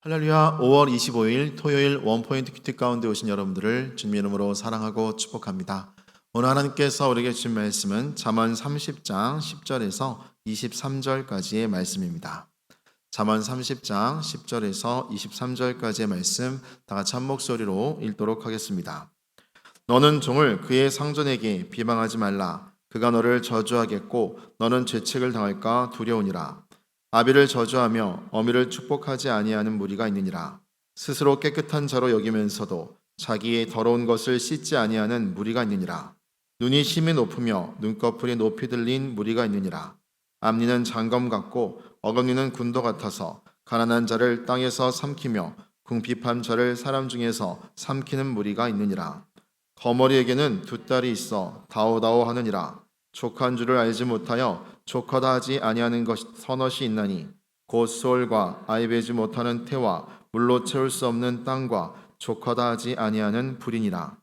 할렐루야. 5월 25일 토요일 원포인트 큐티 가운데 오신 여러분들을 주님의 이름으로 사랑하고 축복합니다. 오늘 하나님께서 우리에게 주신 말씀은 잠언 30장 10절에서 23절까지의 말씀입니다. 잠언 30장 10절에서 23절까지의 말씀 다 같이 한 목소리로 읽도록 하겠습니다. 너는 종을 그의 상전에게 비방하지 말라. 그가 너를 저주하겠고 너는 죄책을 당할까 두려우니라. 아비를 저주하며 어미를 축복하지 아니하는 무리가 있느니라. 스스로 깨끗한 자로 여기면서도 자기의 더러운 것을 씻지 아니하는 무리가 있느니라. 눈이 심히 높으며 눈꺼풀이 높이 들린 무리가 있느니라. 앞니는 장검 같고 어금니는 군도 같아서 가난한 자를 땅에서 삼키며 궁핍한 자를 사람 중에서 삼키는 무리가 있느니라. 거머리에게는 두 딸이 있어 다오다오 하느니라. 족한 줄을 알지 못하여 족하다 하지 아니하는 것 서넛이 있나니 곧 수월과 아이 베지 못하는 태와 물로 채울 수 없는 땅과 족하다 하지 아니하는 불이니라.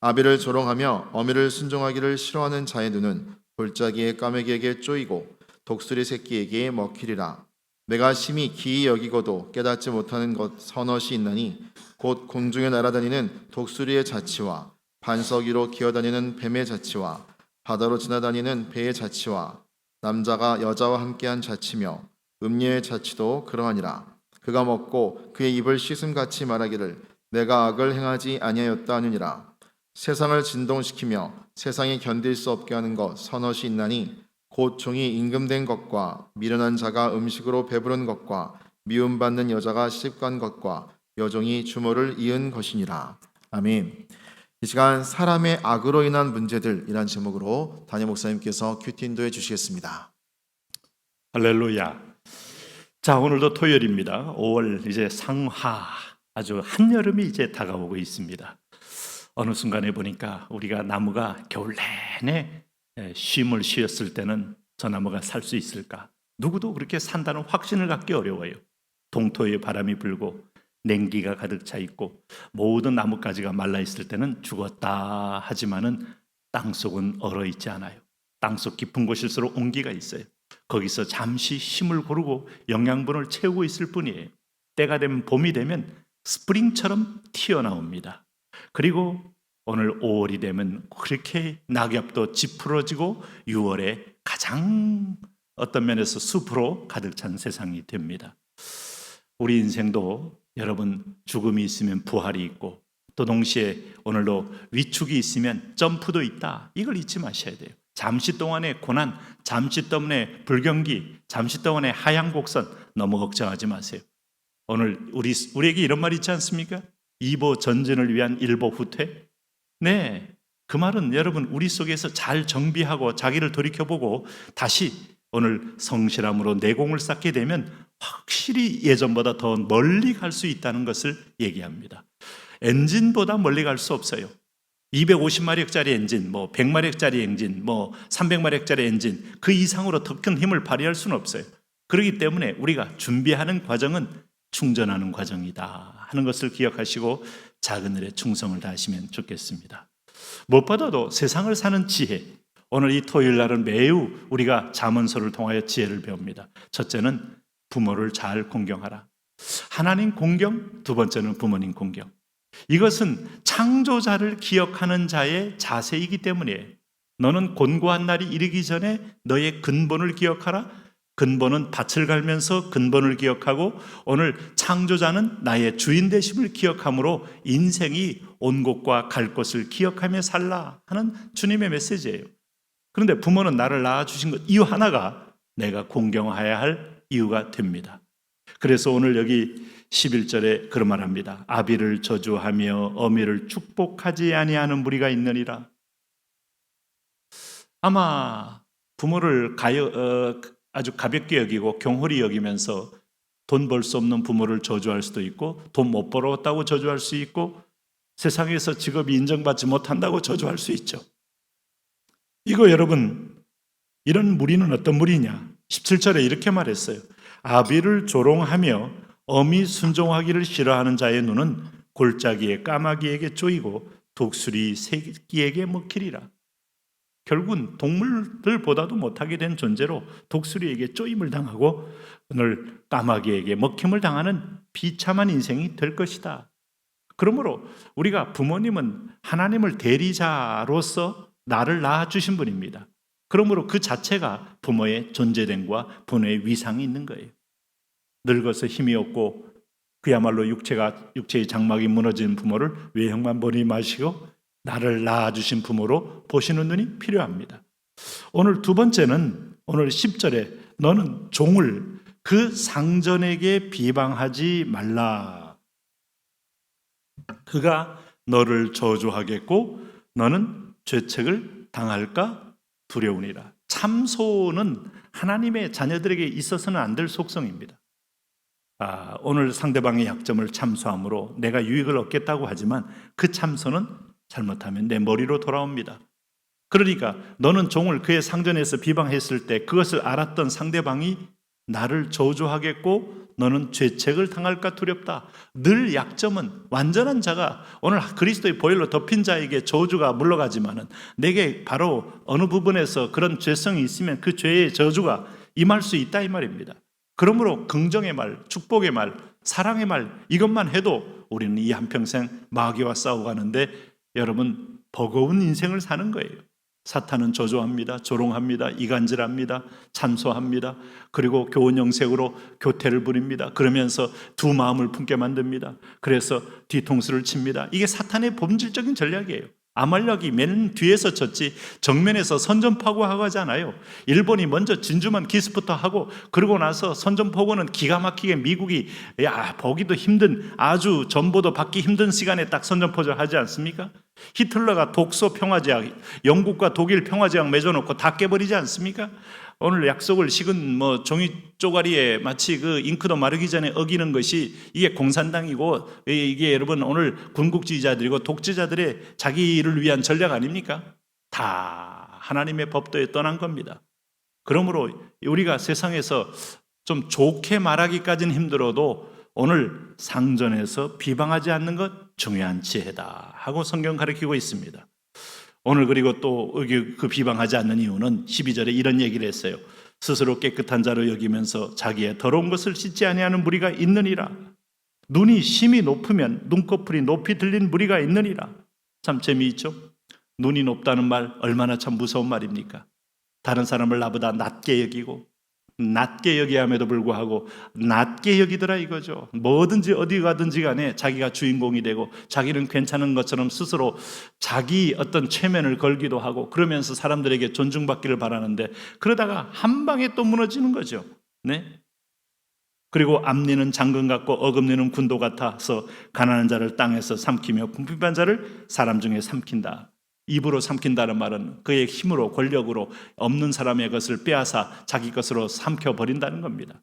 아비를 조롱하며 어미를 순종하기를 싫어하는 자의 눈은 골짜기의 까마귀에게 쪼이고 독수리 새끼에게 먹히리라. 내가 심히 기이 여기고도 깨닫지 못하는 것 서넛이 있나니 곧 공중에 날아다니는 독수리의 자치와 반석 위로 기어다니는 뱀의 자치와 바다로 지나다니는 배의 자치와 남자가 여자와 함께한 자치며 음녀의 자치도 그러하니라. 그가 먹고 그의 입을 씻음같이 말하기를 내가 악을 행하지 아니하였다 하느니라. 세상을 진동시키며 세상이 견딜 수 없게 하는 것 서넛이 있나니 곧 종이 임금된 것과 미련한 자가 음식으로 배부른 것과 미움받는 여자가 시집간 것과 여종이 주모를 이은 것이니라. 아멘. 이 시간 사람의 악으로 인한 문제들이란 제목으로 담임 목사님께서 큐티 인도해 주시겠습니다. 할렐루야. 자, 오늘도 토요일입니다. 5월 이제 상하, 아주 한여름이 이제 다가오고 있습니다. 어느 순간에 보니까 우리가 나무가 겨울 내내 쉼을 쉬었을 때는 저 나무가 살 수 있을까? 누구도 그렇게 산다는 확신을 갖기 어려워요. 동토에 바람이 불고 냉기가 가득 차 있고 모든 나뭇가지가 말라 있을 때는 죽었다 하지만은 땅속은 얼어 있지 않아요. 땅속 깊은 곳일수록 온기가 있어요. 거기서 잠시 쉼을 고르고 영양분을 채우고 있을 뿐이에요. 때가 되면 봄이 되면 스프링처럼 튀어나옵니다. 그리고 오늘 5월이 되면 그렇게 낙엽도 찌푸러지고 6월에 가장 어떤 면에서 숲으로 가득 찬 세상이 됩니다. 우리 인생도 여러분 죽음이 있으면 부활이 있고 또 동시에 오늘도 위축이 있으면 점프도 있다. 이걸 잊지 마셔야 돼요. 잠시 동안의 고난, 잠시 동안의 불경기, 잠시 동안의 하향 곡선 너무 걱정하지 마세요. 오늘 우리에게 이런 말 있지 않습니까? 이보 전진을 위한 일보 후퇴. 네, 그 말은 여러분 우리 속에서 잘 정비하고 자기를 돌이켜보고 다시 오늘 성실함으로 내공을 쌓게 되면 확실히 예전보다 더 멀리 갈 수 있다는 것을 얘기합니다. 엔진보다 멀리 갈 수 없어요. 250마력짜리 엔진, 100마력짜리 엔진, 300마력짜리 엔진 그 이상으로 더 큰 힘을 발휘할 수는 없어요. 그렇기 때문에 우리가 준비하는 과정은 충전하는 과정이다 하는 것을 기억하시고 작은 일에 충성을 다하시면 좋겠습니다. 무엇보다도 세상을 사는 지혜, 오늘 이 토요일 날은 매우 우리가 잠언서를 통하여 지혜를 배웁니다. 첫째는 부모를 잘 공경하라. 하나님 공경, 두 번째는 부모님 공경. 이것은 창조자를 기억하는 자의 자세이기 때문에 너는 곤고한 날이 이르기 전에 너의 근본을 기억하라. 근본은 밭을 갈면서 근본을 기억하고 오늘 창조자는 나의 주인 되심을 기억함으로 인생이 온 곳과 갈 곳을 기억하며 살라 하는 주님의 메시지예요. 그런데 부모는 나를 낳아주신 것 이유 하나가 내가 공경해야 할 이유가 됩니다. 그래서 오늘 여기 11절에 그런 말합니다. 아비를 저주하며 어미를 축복하지 아니하는 무리가 있느니라. 아마 부모를 아주 가볍게 여기고 경홀히 여기면서 돈 벌 수 없는 부모를 저주할 수도 있고 돈 못 벌었다고 저주할 수 있고 세상에서 직업이 인정받지 못한다고 저주할 수 있죠. 이거 여러분 이런 무리는 어떤 무리냐? 17절에 이렇게 말했어요. 아비를 조롱하며 어미 순종하기를 싫어하는 자의 눈은 골짜기의 까마귀에게 쪼이고 독수리 새끼에게 먹히리라. 결국은 동물들보다도 못하게 된 존재로 독수리에게 쪼임을 당하고 오늘 까마귀에게 먹힘을 당하는 비참한 인생이 될 것이다. 그러므로 우리가 부모님은 하나님을 대리자로서 나를 낳아주신 분입니다. 그러므로 그 자체가 부모의 존재됨과 부모의 위상이 있는 거예요. 늙어서 힘이 없고 그야말로 육체의 장막이 무너진 부모를 외형만 보니 마시고 나를 낳아주신 부모로 보시는 눈이 필요합니다. 오늘 두 번째는 오늘 10절에 너는 종을 그 상전에게 비방하지 말라. 그가 너를 저주하겠고 너는 죄책을 당할까 두려우니라. 참소는 하나님의 자녀들에게 있어서는 안 될 속성입니다. 오늘 상대방의 약점을 참소함으로 내가 유익을 얻겠다고 하지만 그 참소는 잘못하면 내 머리로 돌아옵니다. 그러니까 너는 종을 그의 상전에서 비방했을 때 그것을 알았던 상대방이 나를 저주하겠고 너는 죄책을 당할까 두렵다. 늘 약점은 완전한 자가 오늘 그리스도의 보혈로 덮인 자에게 저주가 물러가지만은 내게 바로 어느 부분에서 그런 죄성이 있으면 그 죄의 저주가 임할 수 있다 이 말입니다. 그러므로 긍정의 말, 축복의 말, 사랑의 말 이것만 해도 우리는 이 한평생 마귀와 싸워가는데 여러분 버거운 인생을 사는 거예요. 사탄은 저주합니다. 조롱합니다. 이간질합니다. 참소합니다. 그리고 교훈 영색으로 교태를 부립니다. 그러면서 두 마음을 품게 만듭니다. 그래서 뒤통수를 칩니다. 이게 사탄의 본질적인 전략이에요. 아말렉이 맨 뒤에서 쳤지 정면에서 선전포고 하고 하잖아요. 일본이 먼저 진주만 기습부터 하고 그러고 나서 선전포고는 기가 막히게 미국이 보기도 힘든 아주 전보도 받기 힘든 시간에 딱 선전포고를 하지 않습니까? 히틀러가 독소 평화제약, 영국과 독일 평화제약 맺어놓고 다 깨버리지 않습니까? 오늘 약속을 식은 종이 쪼가리에 마치 그 잉크도 마르기 전에 어기는 것이 이게 공산당이고 이게 여러분 오늘 군국주의자들이고 독재자들의 자기를 위한 전략 아닙니까? 다 하나님의 법도에 떠난 겁니다. 그러므로 우리가 세상에서 좀 좋게 말하기까지는 힘들어도 오늘 상전에서 비방하지 않는 것 중요한 지혜다 하고 성경 가르치고 있습니다. 오늘 그리고 또 그 비방하지 않는 이유는 12절에 이런 얘기를 했어요. 스스로 깨끗한 자로 여기면서 자기의 더러운 것을 씻지 아니하는 무리가 있느니라. 눈이 심히 높으면 눈꺼풀이 높이 들린 무리가 있느니라. 참 재미있죠? 눈이 높다는 말 얼마나 참 무서운 말입니까? 다른 사람을 나보다 낮게 여기고 낮게 여기함에도 불구하고 낮게 여기더라 이거죠. 뭐든지 어디 가든지 간에 자기가 주인공이 되고 자기는 괜찮은 것처럼 스스로 자기 어떤 체면을 걸기도 하고 그러면서 사람들에게 존중받기를 바라는데 그러다가 한 방에 또 무너지는 거죠. 네? 그리고 앞니는 장군 같고 어금니는 군도 같아서 가난한 자를 땅에서 삼키며 궁핍한 자를 사람 중에 삼킨다. 입으로 삼킨다는 말은 그의 힘으로 권력으로 없는 사람의 것을 빼앗아 자기 것으로 삼켜버린다는 겁니다.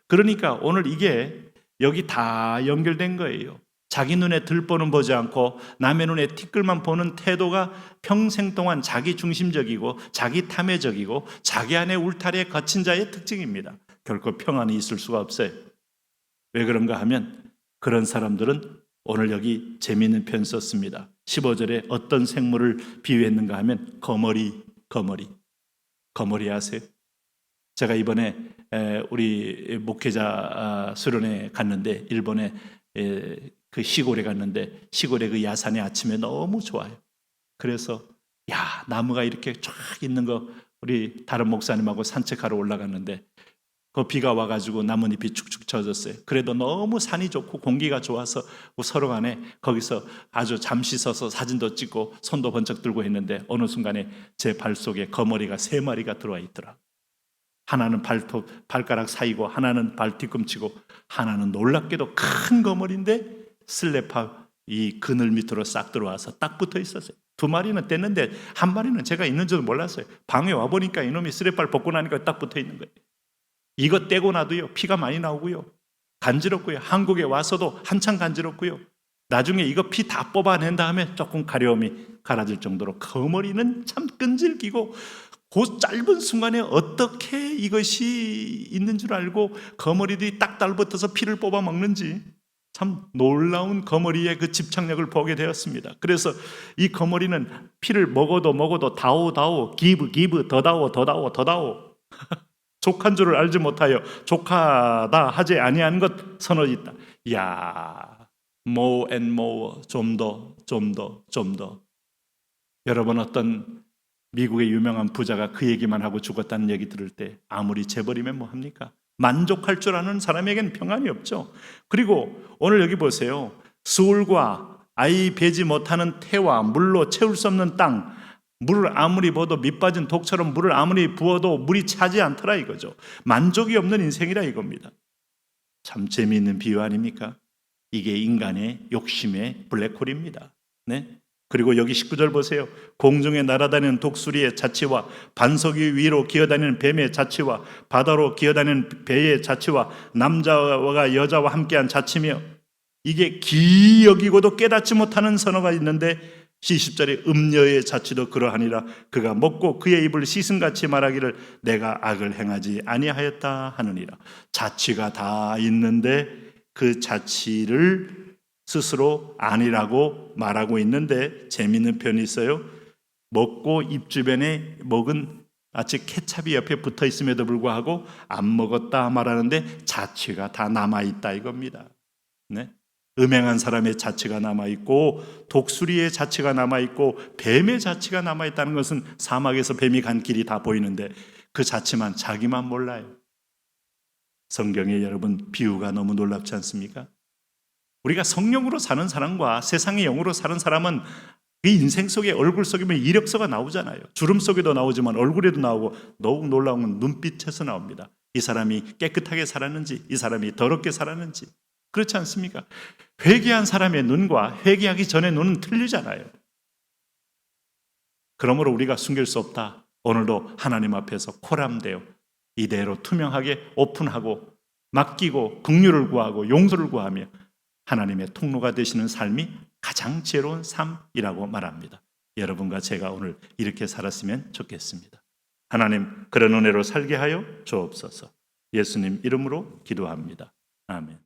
그러니까 오늘 이게 여기 다 연결된 거예요. 자기 눈에 들보는 보지 않고 남의 눈에 티끌만 보는 태도가 평생 동안 자기 중심적이고 자기 탐욕적이고 자기 안에 울타리에 갇힌 자의 특징입니다. 결코 평안이 있을 수가 없어요. 왜 그런가 하면 그런 사람들은 오늘 여기 재미있는 표현 썼습니다. 15절에 어떤 생물을 비유했는가 하면 거머리 아세요? 제가 이번에 우리 목회자 수련회 갔는데 일본에 그 시골에 갔는데 시골의 그 야산의 아침에 너무 좋아요. 그래서 나무가 이렇게 쫙 있는 거 우리 다른 목사님하고 산책하러 올라갔는데 그 비가 와가지고 나뭇잎이 축축 젖었어요. 그래도 너무 산이 좋고 공기가 좋아서 서로 간에 거기서 아주 잠시 서서 사진도 찍고 손도 번쩍 들고 했는데 어느 순간에 제 발 속에 거머리가 3마리가 들어와 있더라. 하나는 발가락 사이고 하나는 발 뒤꿈치고 하나는 놀랍게도 큰 거머리인데 슬래파 이 그늘 밑으로 싹 들어와서 딱 붙어 있었어요. 2마리는 뗐는데 1마리는 제가 있는 줄 몰랐어요. 방에 와보니까 이놈이 슬래파를 벗고 나니까 딱 붙어 있는 거예요. 이거 떼고 나도요 피가 많이 나오고요 간지럽고요 한국에 와서도 한참 간지럽고요 나중에 이거 피 다 뽑아낸 다음에 조금 가려움이 가라질 정도로 거머리는 참 끈질기고 그 짧은 순간에 어떻게 이것이 있는 줄 알고 거머리들이 딱 달붙어서 피를 뽑아 먹는지 참 놀라운 거머리의 그 집착력을 보게 되었습니다. 그래서 이 거머리는 피를 먹어도 다오 기브 더 다오 족한 줄을 알지 못하여 족하다 하지 아니한 것 선언이 있다. 이야, more and more, 좀 더. 여러분, 어떤 미국의 유명한 부자가 그 얘기만 하고 죽었다는 얘기 들을 때 아무리 재벌이면 뭐합니까? 만족할 줄 아는 사람에겐 평안이 없죠. 그리고 오늘 여기 보세요. 수울과 아이 베지 못하는 태와 물로 채울 수 없는 땅, 물을 아무리 부어도 밑 빠진 독처럼 물을 아무리 부어도 물이 차지 않더라 이거죠. 만족이 없는 인생이라 이겁니다. 참 재미있는 비유 아닙니까? 이게 인간의 욕심의 블랙홀입니다. 네? 그리고 여기 19절 보세요. 공중에 날아다니는 독수리의 자치와 반석 위로 기어다니는 뱀의 자치와 바다로 기어다니는 배의 자치와 남자와 여자와 함께한 자치며, 이게 기이 여기고도 깨닫지 못하는 선어가 있는데 20절에 음녀의 자치도 그러하니라. 그가 먹고 그의 입을 시슴같이 말하기를 내가 악을 행하지 아니하였다 하느니라. 자치가 다 있는데 그 자치를 스스로 아니라고 말하고 있는데, 재미있는 표현이 있어요. 먹고 입 주변에 먹은 마치 케찹이 옆에 붙어 있음에도 불구하고 안 먹었다 말하는데 자취가 다 남아있다 이겁니다. 네? 음행한 사람의 자취가 남아있고 독수리의 자취가 남아있고 뱀의 자취가 남아있다는 것은 사막에서 뱀이 간 길이 다 보이는데 그 자취만 자기만 몰라요. 성경에 여러분 비유가 너무 놀랍지 않습니까? 우리가 성령으로 사는 사람과 세상의 영으로 사는 사람은 그 인생 속에 얼굴 속이면 이력서가 나오잖아요. 주름 속에도 나오지만 얼굴에도 나오고, 더욱 놀라운 건 눈빛에서 나옵니다. 이 사람이 깨끗하게 살았는지, 이 사람이 더럽게 살았는지. 그렇지 않습니까? 회개한 사람의 눈과 회개하기 전의 눈은 틀리잖아요. 그러므로 우리가 숨길 수 없다. 오늘도 하나님 앞에서 코람되어 이대로 투명하게 오픈하고 맡기고 긍휼을 구하고 용서를 구하며 하나님의 통로가 되시는 삶이 가장 지혜로운 삶이라고 말합니다. 여러분과 제가 오늘 이렇게 살았으면 좋겠습니다. 하나님, 그런 은혜로 살게 하여 주옵소서. 예수님 이름으로 기도합니다. 아멘.